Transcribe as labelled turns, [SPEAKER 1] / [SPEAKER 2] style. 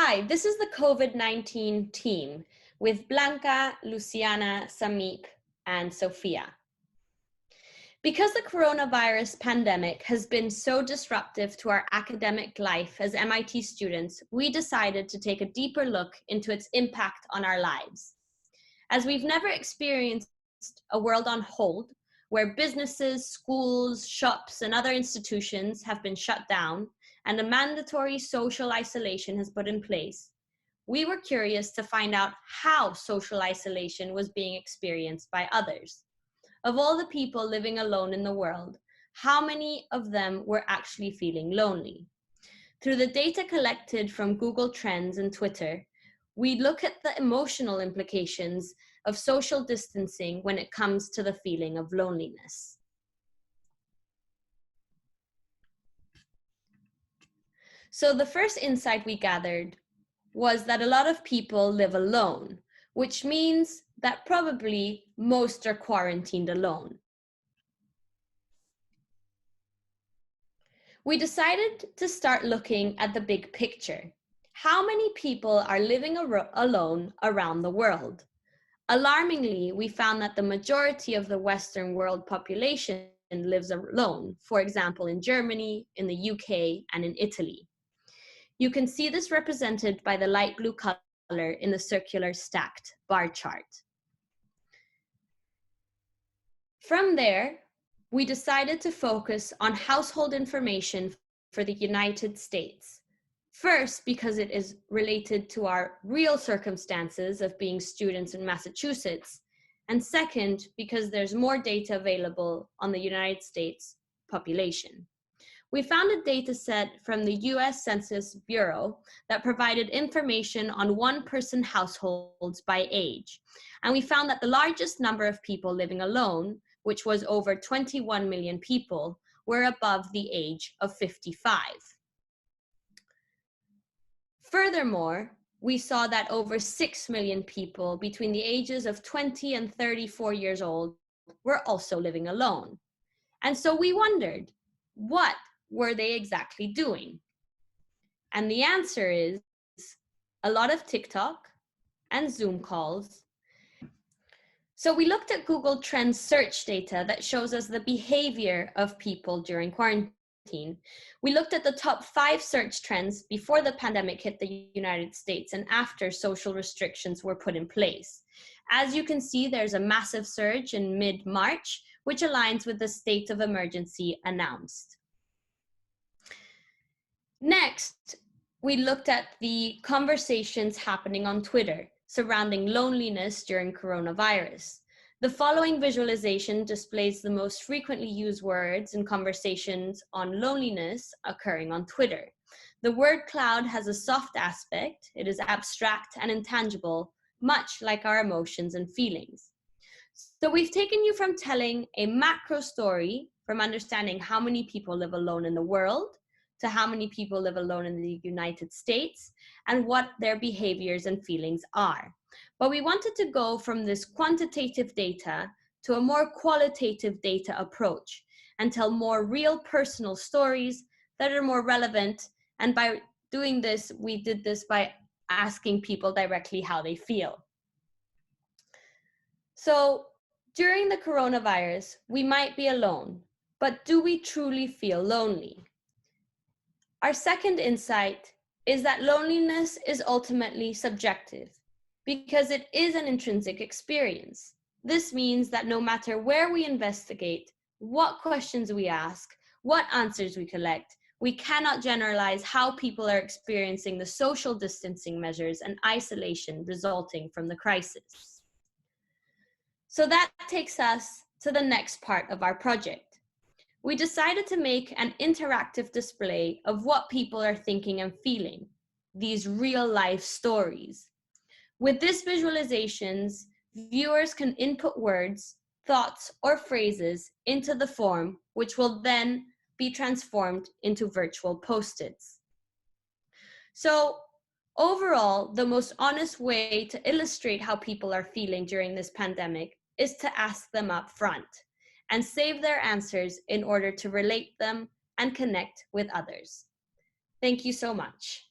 [SPEAKER 1] Hi, this is the Covid-19 team with Blanca, Luciana, Samip, and Sophia. Because the coronavirus pandemic has been so disruptive to our academic life as MIT students, we decided to take a deeper look into its impact on our lives. As we've never experienced a world on hold, where businesses, schools, shops, and other institutions have been shut down, and a mandatory social isolation has put in place, we were curious to find out how social isolation was being experienced by others. Of all the people living alone in the world, how many of them were actually feeling lonely? Through the data collected from Google Trends and Twitter, we look at the emotional implications of social distancing when it comes to the feeling of loneliness. So the first insight we gathered was that a lot of people live alone, which means that probably most are quarantined alone. We decided to start looking at the big picture. How many people are living alone around the world? Alarmingly, we found that the majority of the Western world population lives alone, for example, in Germany, in the UK, and in Italy. You can see this represented by the light blue color in the circular stacked bar chart. From there, we decided to focus on household information for the United States. First, because it is related to our real circumstances of being students in Massachusetts. And second, because there's more data available on the United States population. We found a data set from the US Census Bureau that provided information on one-person households by age. And we found that the largest number of people living alone, which was over 21 million people, were above the age of 55. Furthermore, we saw that over 6 million people between the ages of 20 and 34 years old were also living alone. And so we wondered, what were they exactly doing? And the answer is a lot of TikTok and Zoom calls. So we looked at Google Trends search data that shows us the behavior of people during quarantine. We looked at the top 5 search trends before the pandemic hit the United States and after social restrictions were put in place. As you can see, there's a massive surge in mid-March, which aligns with the state of emergency announced. Next, we looked at the conversations happening on Twitter surrounding loneliness during coronavirus. The following visualization displays the most frequently used words in conversations on loneliness occurring on Twitter. The word cloud has a soft aspect. It is abstract and intangible, much like our emotions and feelings. So we've taken you from telling a macro story, from understanding how many people live alone in the world, to how many people live alone in the United States and what their behaviors and feelings are. But we wanted to go from this quantitative data to a more qualitative data approach and tell more real personal stories that are more relevant. And by doing this, we did this by asking people directly how they feel. So during the coronavirus, we might be alone, but do we truly feel lonely? Our second insight is that loneliness is ultimately subjective because it is an intrinsic experience. This means that no matter where we investigate, what questions we ask, what answers we collect, we cannot generalize how people are experiencing the social distancing measures and isolation resulting from the crisis. So that takes us to the next part of our project. We decided to make an interactive display of what people are thinking and feeling, these real life stories. With these visualizations, viewers can input words, thoughts, or phrases into the form, which will then be transformed into virtual post-its. So overall, the most honest way to illustrate how people are feeling during this pandemic is to ask them up front and save their answers in order to relate them and connect with others. Thank you so much.